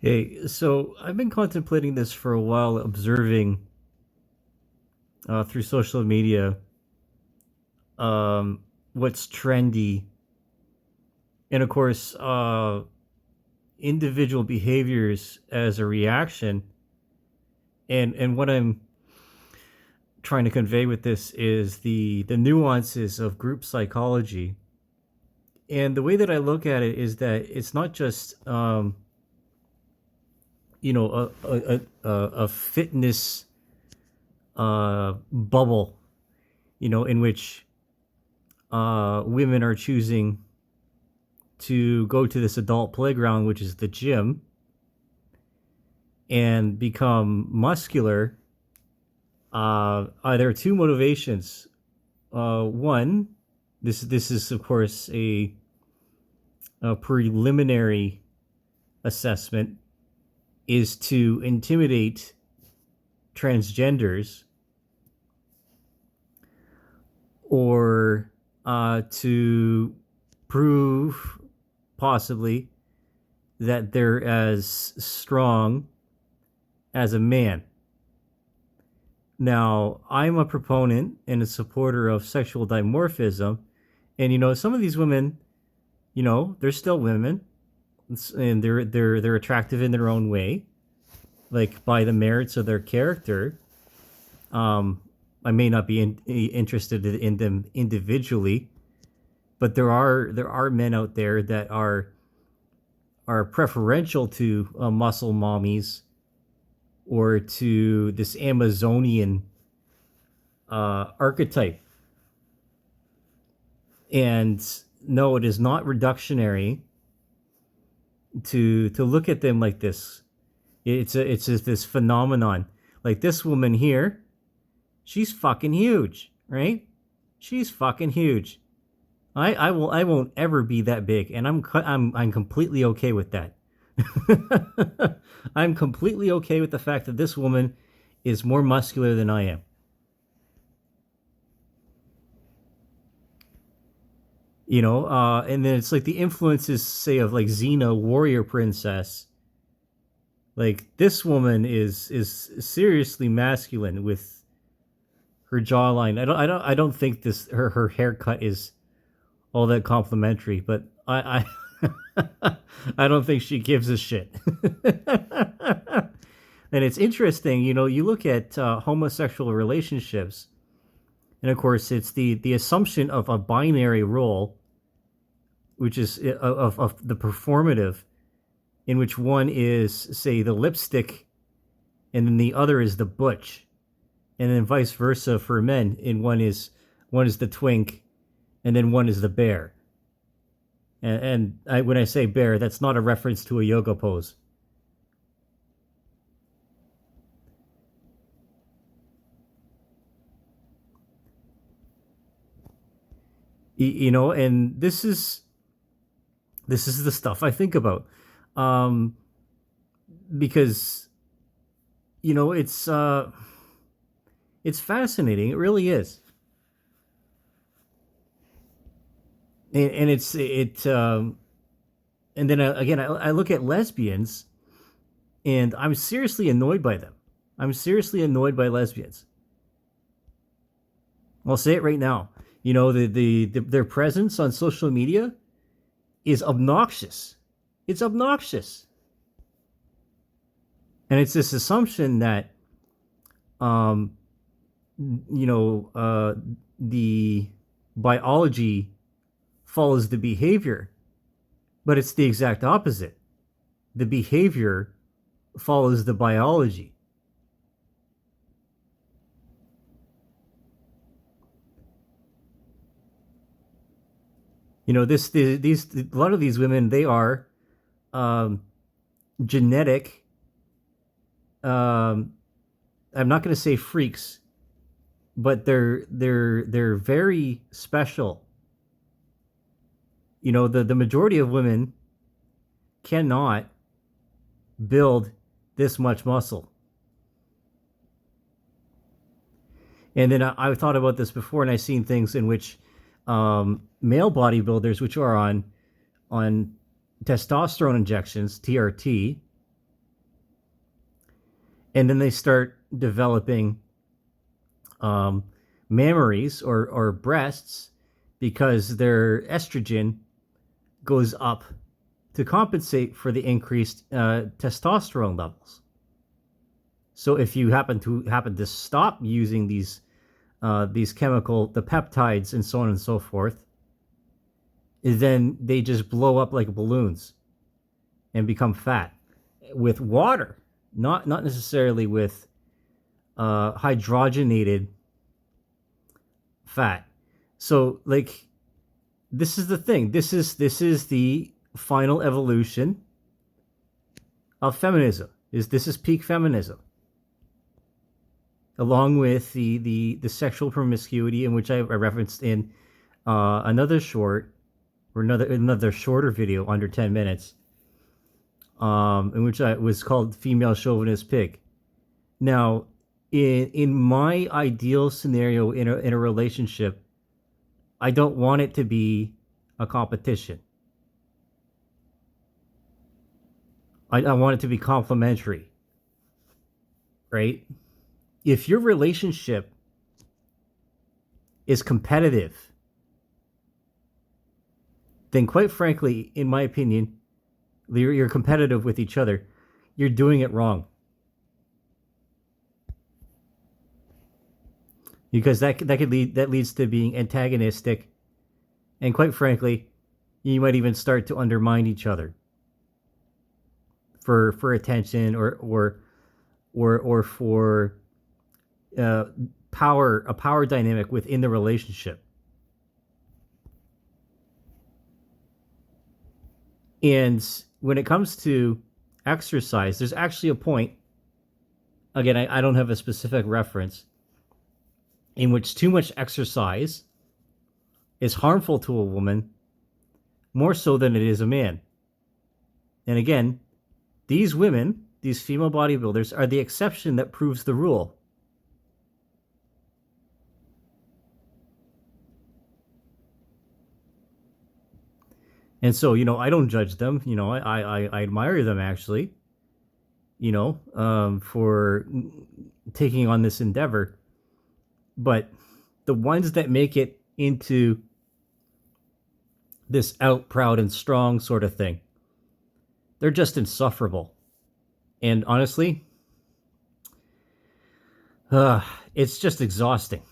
Hey, so I've been contemplating this for a while, observing through social media um, what's trendy, and of course, individual behaviors as a reaction. And what I'm trying to convey with this is the nuances of group psychology. And the way that I look at it is that it's not just a fitness bubble, in which women are choosing to go to this adult playground, which is the gym, and become muscular. There are two motivations. One, this is of course a preliminary assessment, is to intimidate transgenders or to prove possibly that they're as strong as a man. Now, I'm a proponent and a supporter of sexual dimorphism, and some of these women, they're still women, and they're attractive in their own way, like by the merits of their character. Um, I may not be interested in them individually, but there are men out there that are preferential to muscle mommies or to this Amazonian archetype. And no, it is not reductionary to look at them like this. It's just this phenomenon. Like this woman here, she's fucking huge, right? She's fucking huge. I won't ever be that big, and I'm completely okay with that. I'm completely okay with the fact that this woman is more muscular than I am. And then it's like the influences, say, of like Xena, warrior princess. Like this woman is seriously masculine with her jawline. I don't think this her haircut is all that complimentary, but I I don't think she gives a shit. And it's interesting, you look at homosexual relationships, and of course, it's the assumption of a binary role, which is of the performative, in which one is, say, the lipstick, and then the other is the butch, and then vice versa for men. And one is the twink, and then one is the bear. When I say bear, that's not a reference to a yoga pose. And this is the stuff I think about, um, because it's fascinating. It really is, and it's it. And then again, I look at lesbians, and I'm seriously annoyed by them. I'm seriously annoyed by lesbians. I'll say it right now. Their presence on social media is obnoxious. It's obnoxious, and it's this assumption that um the biology follows the behavior, but it's the exact opposite. The behavior follows the biology. These a lot of these women, they are um, genetic. Um, I'm not going to say freaks, but they're very special. The majority of women cannot build this much muscle. And then I thought about this before, and I've seen things in which male bodybuilders, which are on testosterone injections, TRT, and then they start developing um, mammaries or breasts because their estrogen goes up to compensate for the increased testosterone levels. So if you happen to stop using these chemical, the peptides and so on and so forth, then they just blow up like balloons and become fat with water, not necessarily with hydrogenated fat. So like this is the thing. This is the final evolution of feminism. This is peak feminism, along with the sexual promiscuity, in which I referenced in another short or another shorter video under 10 minutes, in which I was called female chauvinist pig. Now, in my ideal scenario in a relationship, I don't want it to be a competition. I want it to be complementary, right? If your relationship is competitive, then quite frankly, in my opinion, you're competitive with each other. You're doing it wrong, because that leads to being antagonistic, and quite frankly, you might even start to undermine each other for attention or for uh, power dynamic within the relationship. And when it comes to exercise, there's actually a point. Again, I don't have a specific reference in which too much exercise is harmful to a woman more so than it is a man. And again, these women, these female bodybuilders, are the exception that proves the rule. And so, I don't judge them. I admire them actually, for taking on this endeavor. But the ones that make it into this out proud and strong sort of thing, they're just insufferable. And honestly, it's just exhausting.